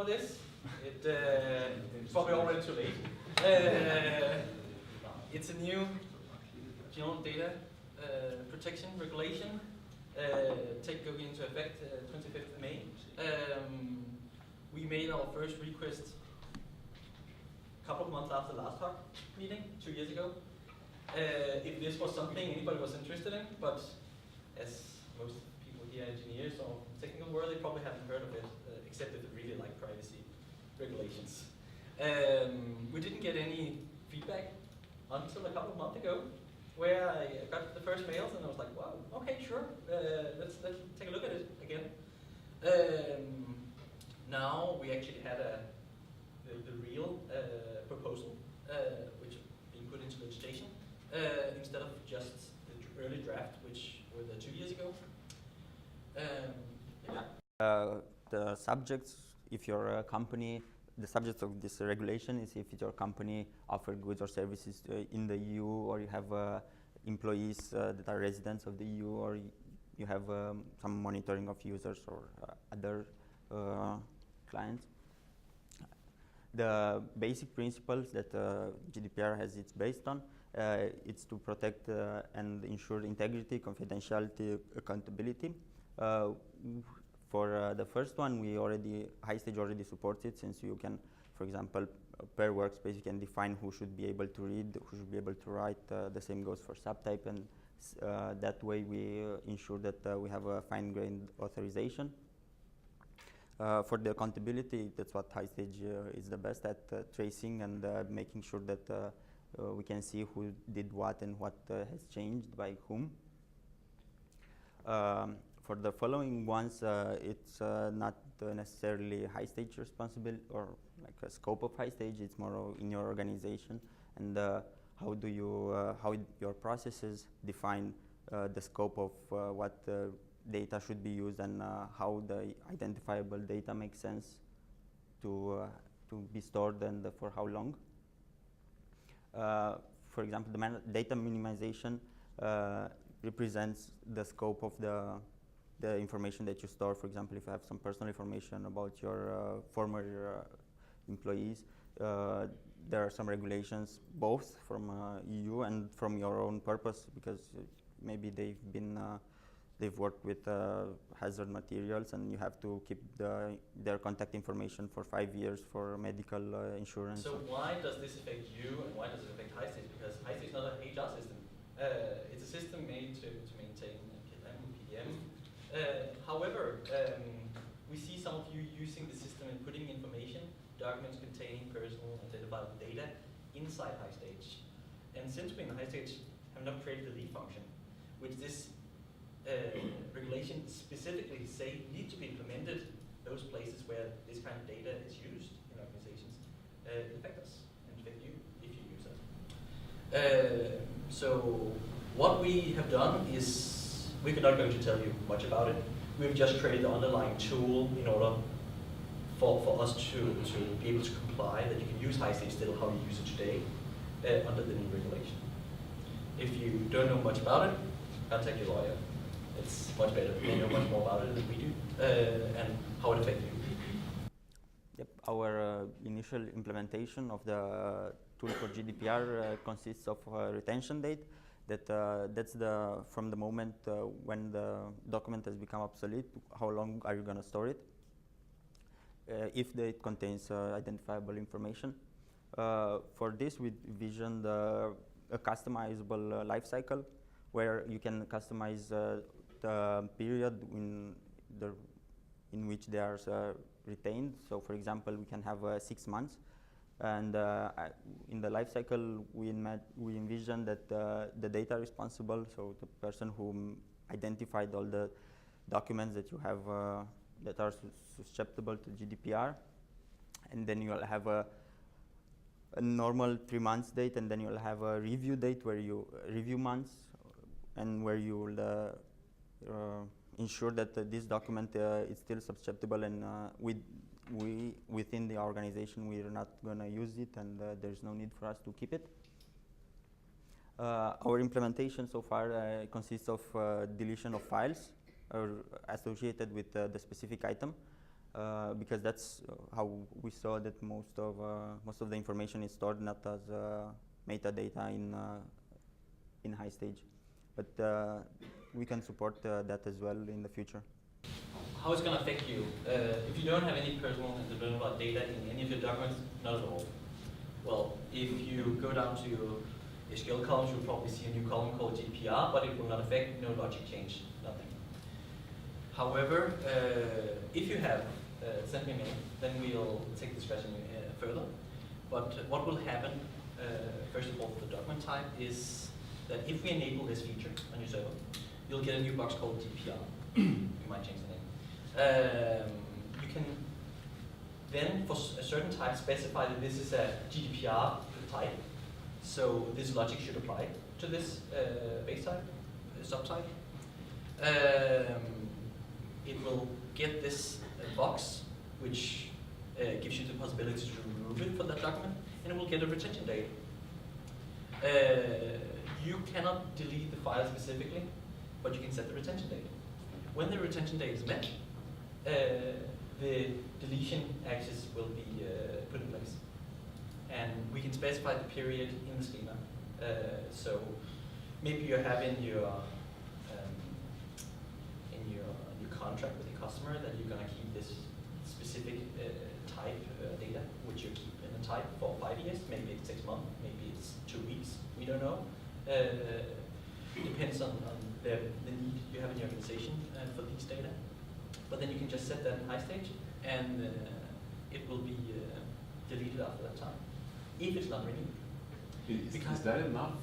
this. It's probably already too late. It's a new general data protection regulation going into effect 25th of May. We made our first request a couple of months after the last talk meeting, 2 years ago. If this was something anybody was interested in, but as most people here are engineers or technical world, they probably haven't heard of it, except if they really like privacy regulations. We didn't get any feedback until a couple of months ago, where I got the first mails and I was like, wow, okay, sure, let's take a look at it again. Now we actually had the real proposal, which is being put into legislation, instead of just the early draft, which were 2 years ago. The subjects, if your company, the subject of this regulation is if your company offers goods or services in the EU, or you have employees that are residents of the EU, or you have some monitoring of users or other clients. The basic principles that GDPR has it's based on, it's to protect and ensure integrity, confidentiality, accountability. For the first one, HighStage already supports it, since you can, for example, per workspace, you can define who should be able to read, who should be able to write. The same goes for subtype, and that way we ensure that we have a fine-grained authorization. For the accountability, that's what HighStage is the best at, tracing and making sure that we can see who did what and what has changed by whom. For the following ones, it's not necessarily HighStage responsibility or like a scope of HighStage. It's more in your organization, and how your processes define the scope of what data should be used, and how the identifiable data makes sense to be stored, and for how long. For example, the data minimization represents the scope of the information that you store. For example, if you have some personal information about your former employees, there are some regulations both from EU and from your own purpose, because maybe they've worked with hazard materials, and you have to keep their contact information for 5 years for medical insurance. So why does this affect you, and why does it affect HighStage? Because HighStage is not an HR system. It's a system made to maintain PDM. However, we see some of you using the system and putting information, documents containing personal identifiable data inside HighStage. And since we in HighStage have not created the leave function, which this regulation specifically say need to be implemented those places where this kind of data is used in organizations, it affects us and affect you if you use it. So what we have done is, we're not going to tell you much about it. We've just created the underlying tool in order for us to be able to comply, that you can use HighStage still how you use it today under the new regulation. If you don't know much about it, contact your lawyer. It's much better. They know much more about it than we do, and how it affects you. Yep. Our initial implementation of the tool for GDPR consists of a retention date. That's from the moment when the document has become obsolete. How long are you going to store it? If it contains identifiable information. For this, we envisioned a customizable life cycle, where you can customize the period in which they are retained. So, for example, we can have 6 months, and in the life cycle, we envision that the data responsible, so the person who identified all the documents that you have that are susceptible to GDPR, and then you'll have a normal 3 months date, and then you'll have a review date where you review months, and where you will ensure that this document is still susceptible, and within the organization we are not going to use it, and there's no need for us to keep it. Our implementation so far consists of deletion of files associated with the specific item. because that's how we saw that most of the information is stored not as metadata in HighStage, but we can support that as well in the future. How it's going to affect you? If you don't have any personal and development data in any of your documents, not at all. Well, if you go down to your SQL columns, you'll probably see a new column called GDPR, but it will not affect, no logic change, nothing. However, if you have, send me a mail, then we'll take this question further. But what will happen, first of all, for the document type is that if we enable this feature on your server, you'll get a new box called GDPR. You might change the name. You can then, for a certain type, specify that this is a GDPR type. So this logic should apply to this base type, subtype. It will get this box, which gives you the possibility to remove it from that document, and it will get a retention date. You cannot delete the file specifically, but you can set the retention date. When the retention date is met, the deletion access will be put in place. And we can specify the period in the schema. So maybe you have in your contract with your customer that you're going to keep this specific type data, which you keep in a type for 5 years. Maybe it's 6 months, maybe it's 2 weeks. We don't know. Depends on the need you have in your organization for these data. But then you can just set that in HighStage, and it will be deleted after that time, if it's not renewed. Is that enough?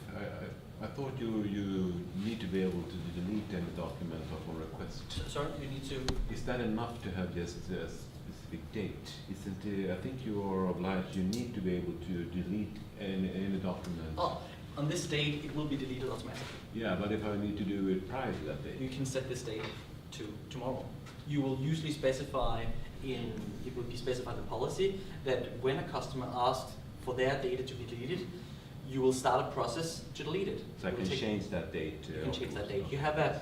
I thought you need to be able to delete any document upon request. Sorry, you need to. Is that enough to have just a specific date? Isn't I think you are obliged. You need to be able to delete any document. Oh, on this date, it will be deleted automatically. Yeah, but if I need to do it prior to that date, you can set this date to tomorrow. You will usually specify it will be specified in the policy that when a customer asks for their data to be deleted, you will start a process to delete it. So I can change that date. You can change that date. You have a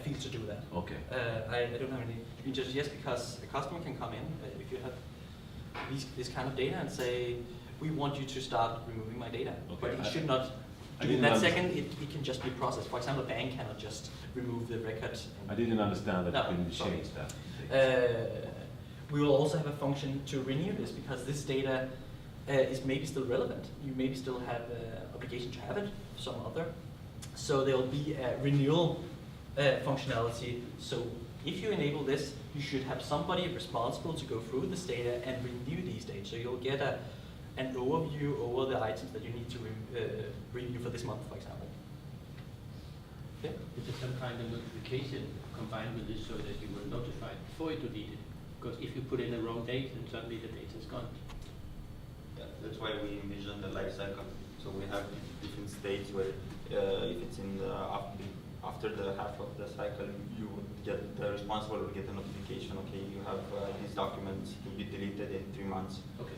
field to do that. Okay. I don't have any. You can just, yes, because a customer can come in if you have this kind of data and say, we want you to start removing my data. Okay. But it should not. In that second, it can just be processed. For example, a bank cannot just remove the record. I didn't understand that you couldn't change that. We will also have a function to renew this because this data is maybe still relevant. You maybe still have obligation to have it, some other. So there will be a renewal functionality. So if you enable this, you should have somebody responsible to go through this data and renew these data. So you'll get an overview over the items that you need to renew for this month, for example. Yeah? Is there some kind of notification combined with this so that you were notified before you delete it? Because if you put in the wrong date, then suddenly the data is gone. Yeah, that's why we envision the life cycle. So we have different stages where if it's in the after the half of the cycle, you would get the responsible will get a notification. Okay, you have these documents to be deleted in 3 months. Okay.